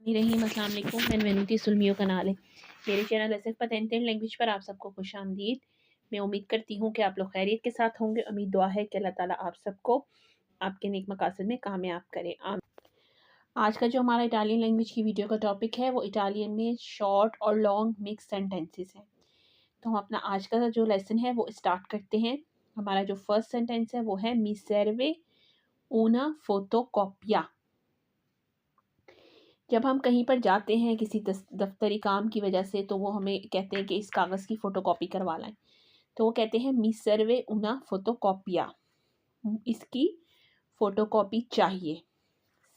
रहीम अस्सलाम वालेकुम। मैं वैनिटी सुलमियो का नाल है मेरे चैनल एसएफ पतेंटेन लैंग्वेज पर आप सबको खुश आमदीद। मैं उम्मीद करती हूँ कि आप लोग खैरियत के साथ होंगे। उम्मीद दुआ है कि अल्लाह ताला आप सबको आपके नेक मकासद में कामयाब करे। आज का जो हमारा इटालियन लैंग्वेज की वीडियो का टॉपिक है वो इटालियन में शॉर्ट और लॉन्ग मिक्स सेंटेंसेस हैं। तो हम अपना आज का जो लेसन है वो स्टार्ट करते हैं। हमारा जो फर्स्ट सेंटेंस है वो है मी सर्वे una fotocopia। जब हम कहीं पर जाते हैं किसी दफ्तरी काम की वजह से तो वो हमें कहते हैं कि इस कागज़ की फ़ोटोकॉपी करवा लाएं। तो वो कहते हैं मी सर्वे una फोटोकॉपिया, इसकी फ़ोटोकॉपी चाहिए।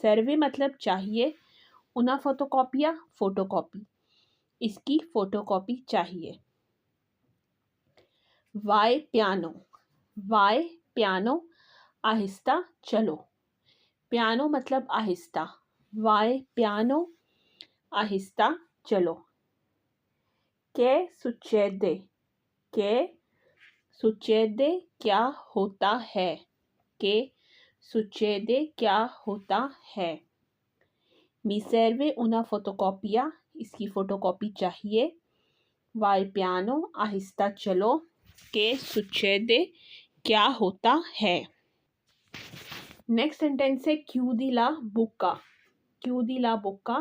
सर्वे मतलब चाहिए, una फोटोकॉपिया फ़ोटोकॉपी, इसकी फ़ोटोकॉपी चाहिए। वाई पियानो, वाई पियानो आहिस्ता चलो। पियानो मतलब आहिस्ता, वाई पियानो आहिस्ता चलो। के सुचेदे, के सुचेदे क्या होता है, के सुचेदे क्या होता है। मी सर्वे una फोटोकॉपिया, इसकी फ़ोटोकॉपी चाहिए। वाई पियानो आहिस्ता चलो, के सुचेदे क्या होता है। नेक्स्ट सेंटेंस है chiudi la bocca। chiudi la bocca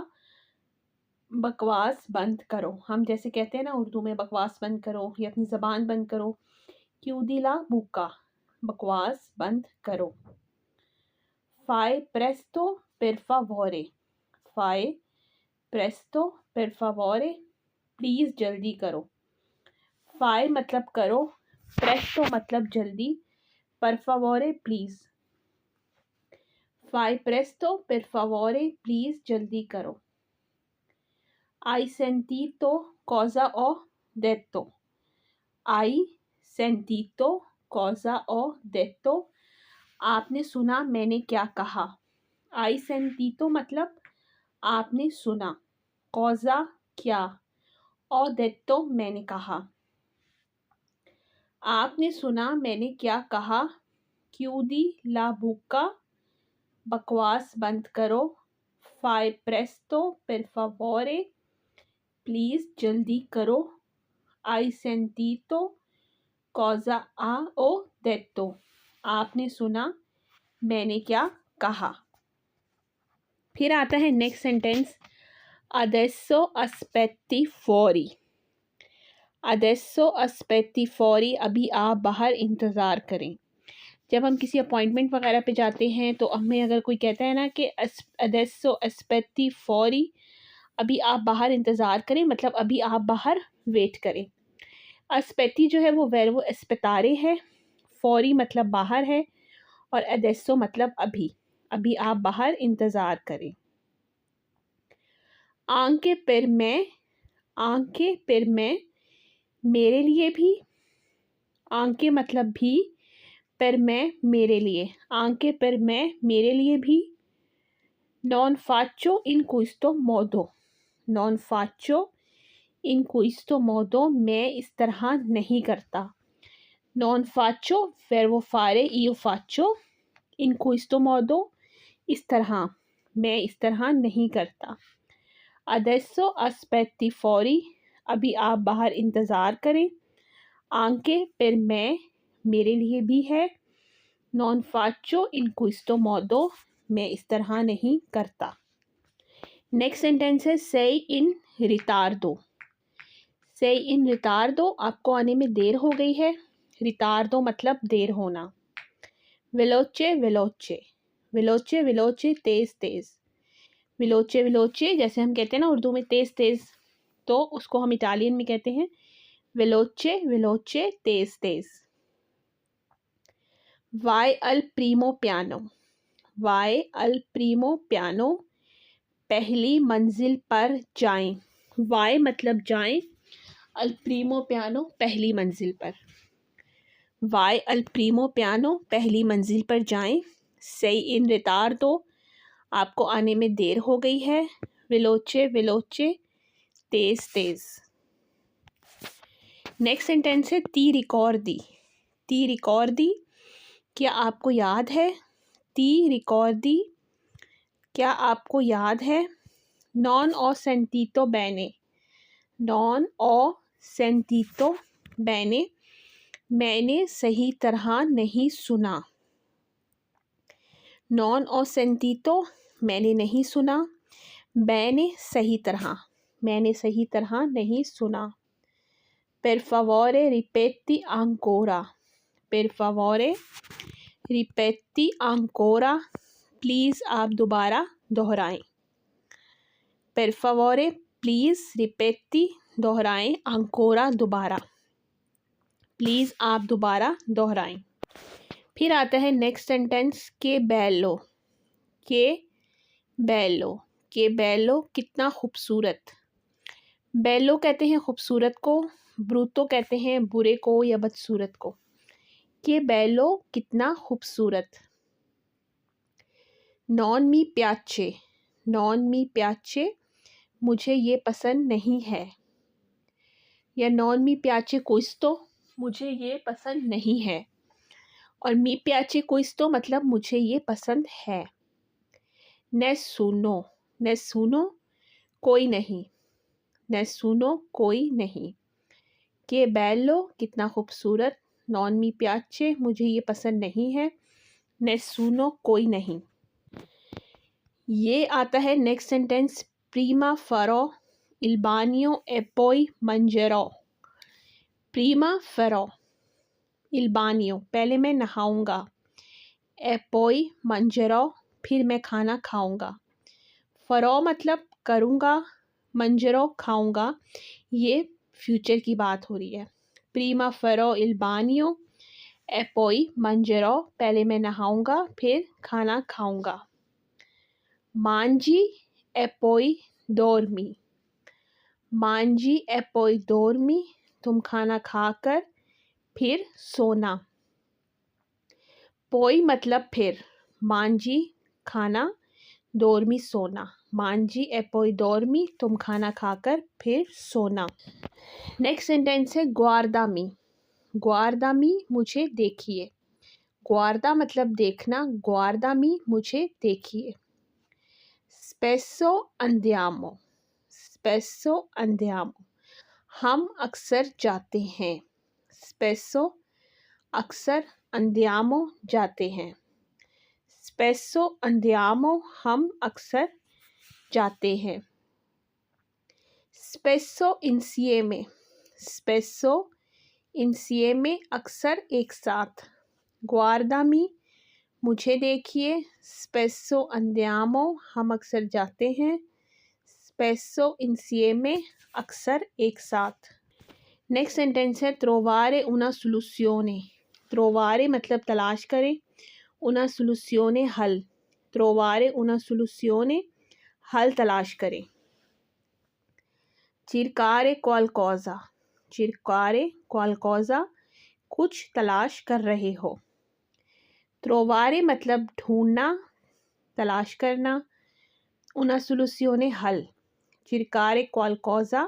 बकवास बंद करो। हम जैसे कहते हैं ना उर्दू में बकवास बंद करो या अपनी ज़बान बंद करो। chiudi la bocca बकवास बंद करो। fai presto per favore, fai presto per favore please जल्दी करो। fai मतलब करो, presto मतलब जल्दी, per favore please. fai presto per favore please जल्दी करो। hai sentito cosa ho detto, hai sentito cosa ho detto आपने सुना मैंने क्या कहा। hai sentito मतलब आपने सुना, cosa क्या, ho detto मैंने कहा। आपने सुना मैंने क्या कहा। chiudi la bocca बकवास बंद करो। fai presto per favore please जल्दी करो। hai sentito cosa ho detto आपने सुना मैंने क्या कहा। फिर आता है next sentence adesso aspetti fuori। adesso aspetti fuori अभी आप बाहर इंतज़ार करें। जब हम किसी अपॉइंटमेंट वगैरह पे जाते हैं तो हमें अगर कोई कहता है ना कि adesso aspetti fuori अभी आप बाहर इंतज़ार करें, मतलब अभी आप बाहर वेट करें। aspetti जो है वो वर्ब अस्पेतारे है, फौरी मतलब बाहर है, और adesso मतलब अभी, अभी आप बाहर इंतज़ार करें। आंके पर मैं, आंके पर मैं मेरे लिए भी, आंके मतलब भी, पर मैं मेरे लिए, आंके पर मैं मेरे लिए भी। non faccio in questo modo, non faccio in questo modo मैं इस तरह नहीं करता। non faccio verbo fare io faccio, in questo modo इस तरह, मैं इस तरह नहीं करता। adesso aspetti fuori अभी आप बाहर इंतज़ार करें। anche per me मेरे लिए भी है। non faccio in questo modo मैं इस तरह नहीं करता। नेक्स्ट सेंटेंस है sei in ritardo। sei in ritardo आपको आने में देर हो गई है। ritardo मतलब देर होना। veloce veloce, veloce veloce तेज़ तेज़, veloce veloce जैसे हम कहते हैं ना उर्दू में तेज़ तेज़, तो उसको हम इटालियन में कहते हैं veloce veloce तेज़ तेज़। vai al primo piano, vai al primo piano पहली मंजिल पर जाएं। vai मतलब जाएं, al primo piano पहली मंजिल पर। vai al primo piano पहली मंजिल पर जाएं। sei in ritardo आपको आने में देर हो गई है। veloce veloce तेज़ तेज़। नेक्स्ट सेंटेंस है ती रिकॉर्दी। ती रिकॉर्दी क्या आपको याद है। ती रिकॉर्दी क्या आपको याद है। Non ho sentito bene. Non ho sentito bene. मैंने सही तरह नहीं सुना. Non ho sentito, मैंने नहीं सुना. Bene, सही तरह. मैंने सही तरह नहीं सुना. Per favore ripeti ancora. Per favore ripeti ancora. Please आप दोबारा दोहराएं. Per favore प्लीज़ रिपेटी दोहराएं. ancora दोबारा. प्लीज़ आप दोबारा दोहराएं. फिर आता है नेक्स्ट सेंटेंस. के बेलो. के बेलो. के बेलो कितना खूबसूरत. बेलो कहते हैं खूबसूरत को. ब्रूतो कहते हैं बुरे को या बदसूरत को. के बेलो कितना खूबसूरत. नॉन मी प्याचे. नॉन मी प्याचे मुझे ये पसंद नहीं है. या नॉन मी प्याचे क्विस्तो मुझे ये पसंद नहीं है. और मी प्याचे क्विस्तो मतलब मुझे ये पसंद है. नेसुनो. नेसुनो कोई नहीं. नेसुनो कोई नहीं. के बेलो कितना खूबसूरत. नॉन मी प्याचे मुझे ये पसंद नहीं है. नेसुनो कोई नहीं. ये आता है नेक्स्ट सेंटेंस. प्रीमा फरो il bagno e poi mangerò. प्रीमा फरो il bagno पहले मैं नहाऊंगा. e poi mangerò फिर मैं खाना खाऊंगा. फरो मतलब करूंगा. मंजरो खाऊंगा. ये फ्यूचर की बात हो रही है. प्रीमा फरो il bagno e poi mangerò पहले मैं नहाऊंगा फिर खाना खाऊंगा. मांजी e poi dormi. मांजी e poi dormi तुम खाना खाकर फिर सोना. पोई मतलब फिर. मांजी खाना. dormi सोना. मांजी e poi dormi तुम खाना खाकर फिर सोना. नेक्स्ट सेंटेंस है guardami. guardami मुझे देखिए. guarda मतलब देखना. guardami मुझे देखिए. spesso andiamo. spesso andiamo हम अक्सर जाते हैं. spesso अक्सर. andiamo जाते हैं. spesso andiamo हम अक्सर जाते हैं. spesso insieme. spesso insieme अक्सर एक साथ. guardami मुझे देखिए. spesso andiamo हम अक्सर जाते हैं. spesso insieme अक्सर एक साथ. नेक्स्ट सेंटेंस है trovare una soluzione. trovare मतलब तलाश करें. una soluzione हल. trovare una soluzione हल तलाश करें. cercare qualcosa. cercare qualcosa कुछ तलाश कर रहे हो. trovare मतलब ढूंढना. तलाश करना. una soluzione हल. cercare qualcosa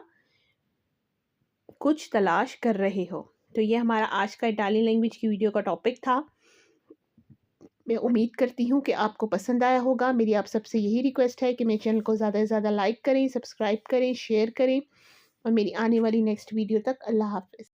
कुछ तलाश कर रहे हो. तो ये हमारा आज का इटालियन लैंग्वेज की वीडियो का टॉपिक था. मैं उम्मीद करती हूँ कि आपको पसंद आया होगा. मेरी आप सबसे यही रिक्वेस्ट है कि मेरे चैनल को ज़्यादा से ज़्यादा लाइक करें, सब्सक्राइब करें, शेयर करें. और मेरी आने वाली नेक्स्ट वीडियो तक अल्लाह हाफ़िज़.